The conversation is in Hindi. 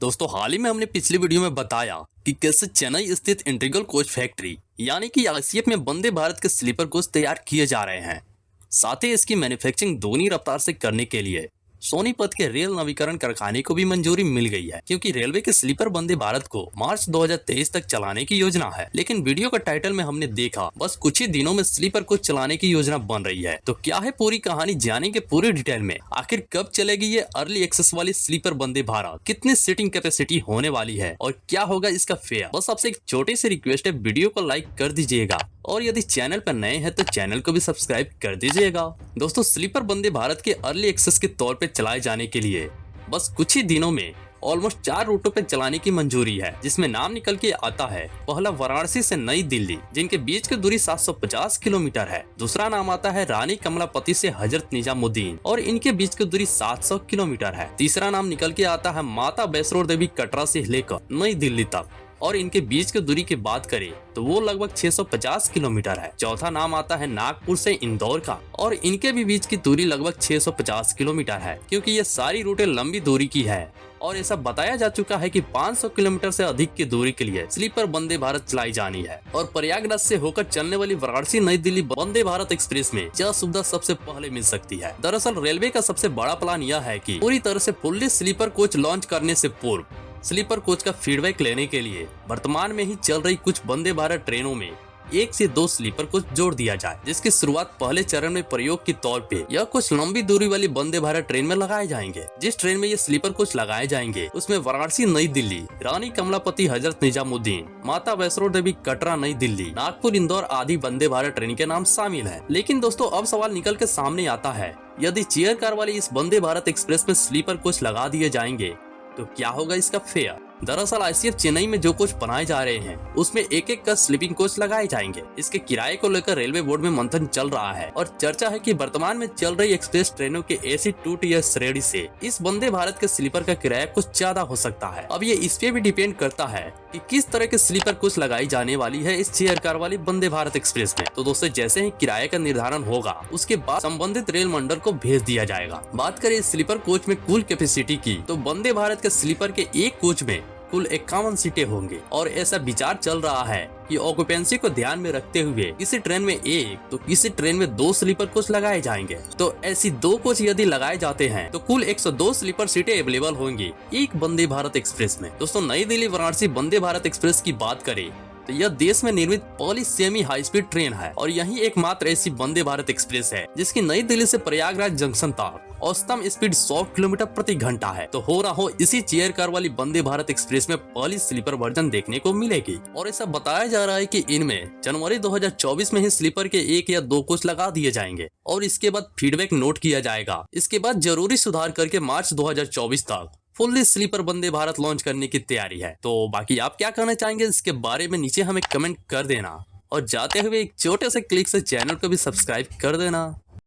दोस्तों हाल ही में हमने पिछली वीडियो में बताया कि कैसे चेन्नई स्थित इंटीग्रल कोच फैक्ट्री यानी कि आईसीएफ में वंदे भारत के स्लीपर कोच तैयार किए जा रहे हैं। साथ ही इसकी मैन्युफैक्चरिंग दोनों रफ्तार से करने के लिए सोनीपत के रेल नवीकरण कारखाने को भी मंजूरी मिल गई है, क्योंकि रेलवे के स्लीपर वंदे भारत को मार्च 2023 तक चलाने की योजना है। लेकिन वीडियो का टाइटल में हमने देखा बस कुछ ही दिनों में स्लीपर कोच चलाने की योजना बन रही है। तो क्या है पूरी कहानी जानेंगे पूरी डिटेल में। आखिर कब चलेगी ये अर्ली एक्सेस वाली स्लीपर वंदे भारत, कितनी सीटिंग कैपेसिटी होने वाली है और क्या होगा इसका फेयर। बस आपसे एक छोटी सी रिक्वेस्ट है, वीडियो को लाइक कर दीजिएगा और यदि चैनल पर नए हैं तो चैनल को भी सब्सक्राइब कर दीजिएगा। दोस्तों स्लीपर वंदे भारत के अर्ली एक्सेस के तौर पे चलाए जाने के लिए बस कुछ ही दिनों में ऑलमोस्ट 4 रूटों पे चलाने की मंजूरी है, जिसमें नाम निकल के आता है पहला वाराणसी से नई दिल्ली, जिनके बीच की दूरी 750 किलोमीटर है। दूसरा नाम आता है रानी कमलापति से हजरत निजामुद्दीन और इनके बीच की दूरी 700 किलोमीटर है। तीसरा नाम निकल के आता है माता वैष्णो देवी कटरा से लेकर नई दिल्ली तक और इनके बीच की दूरी की बात करें तो वो लगभग 650 किलोमीटर है। चौथा नाम आता है नागपुर से इंदौर का और इनके भी बीच की दूरी लगभग 650 किलोमीटर है, क्योंकि ये सारी रूटें लंबी दूरी की है और ऐसा बताया जा चुका है कि 500 किलोमीटर से अधिक की दूरी के लिए स्लीपर वंदे भारत चलाई जानी है। और प्रयागराज से होकर चलने वाली वाराणसी नई दिल्ली वंदे भारत एक्सप्रेस में यह सुविधा सबसे पहले मिल सकती है। दरअसल रेलवे का सबसे बड़ा प्लान यह है कि पूरी तरह से फुल्ली स्लीपर कोच लॉन्च करने से पूर्व स्लीपर कोच का फीडबैक लेने के लिए वर्तमान में ही चल रही कुछ वंदे भारत ट्रेनों में 1 से 2 स्लीपर कोच जोड़ दिया जाए, जिसकी शुरुआत पहले चरण में प्रयोग के तौर पे यह कुछ लंबी दूरी वाली वंदे भारत ट्रेन में लगाए जाएंगे। जिस ट्रेन में ये स्लीपर कोच लगाए जाएंगे उसमें वाराणसी नई दिल्ली, रानी कमलापति हजरत निजामुद्दीन, माता वैष्णो देवी कटरा नई दिल्ली, नागपुर इंदौर आदि वंदे भारत ट्रेन के नाम शामिल है। लेकिन दोस्तों अब सवाल निकल के सामने आता है, यदि चेयर कार वाली इस वंदे भारत एक्सप्रेस में स्लीपर कोच लगा दिए जाएंगे तो क्या होगा इसका फेयर। दरअसल आईसीएफ चेन्नई में जो कोच बनाए जा रहे हैं उसमें एक एक का स्लीपिंग कोच लगाए जाएंगे। इसके किराए को लेकर रेलवे बोर्ड में मंथन चल रहा है और चर्चा है कि वर्तमान में चल रही एक्सप्रेस ट्रेनों के एसी 2 टियर श्रेणी से इस वंदे भारत के स्लीपर का किराया कुछ ज्यादा हो सकता है। अब ये इस पे भी डिपेंड करता है कि किस तरह के स्लीपर कोच लगाई जाने वाली है इस चेयर कार वाली वंदे भारत एक्सप्रेस में। तो दोस्तों जैसे ही किराए का निर्धारण होगा उसके बाद संबंधित रेल मंडल को भेज दिया जाएगा। बात करें स्लीपर कोच में कुल कैपेसिटी की तो वंदे भारत के स्लीपर के एक कोच में कुल 51 सीटें होंगे और ऐसा विचार चल रहा है कि ऑक्यूपेंसी को ध्यान में रखते हुए किसी ट्रेन में एक तो किसी ट्रेन में 2 स्लीपर कोच लगाए जाएंगे। तो ऐसी 2 कोच यदि लगाए जाते हैं तो कुल 102 स्लीपर सीटें अवेलेबल होंगी एक वंदे भारत एक्सप्रेस में। दोस्तों नई दिल्ली वाराणसी वंदे भारत एक्सप्रेस की बात करें तो यह देश में निर्मित पहली सेमी हाई स्पीड ट्रेन है और यही एकमात्र ऐसी वंदे भारत एक्सप्रेस है जिसकी नई दिल्ली से प्रयागराज जंक्शन तक औसतम स्पीड 100 किलोमीटर प्रति घंटा है। तो हो रहा हो इसी चेयर कार वाली वंदे भारत एक्सप्रेस में पहली स्लीपर वर्जन देखने को मिलेगी और ऐसा बताया जा रहा है कि इनमें जनवरी 2024 में ही स्लीपर के 1 या 2 कोच लगा दिए जाएंगे और इसके बाद फीडबैक नोट किया जाएगा। इसके बाद जरूरी सुधार करके मार्च 2024 तक fully sleeper Vande Bharat launch करने की तैयारी है। तो बाकी आप क्या कहना चाहेंगे इसके बारे में नीचे हमें कमेंट कर देना और जाते हुए एक छोटे से क्लिक से चैनल को भी सब्सक्राइब कर देना।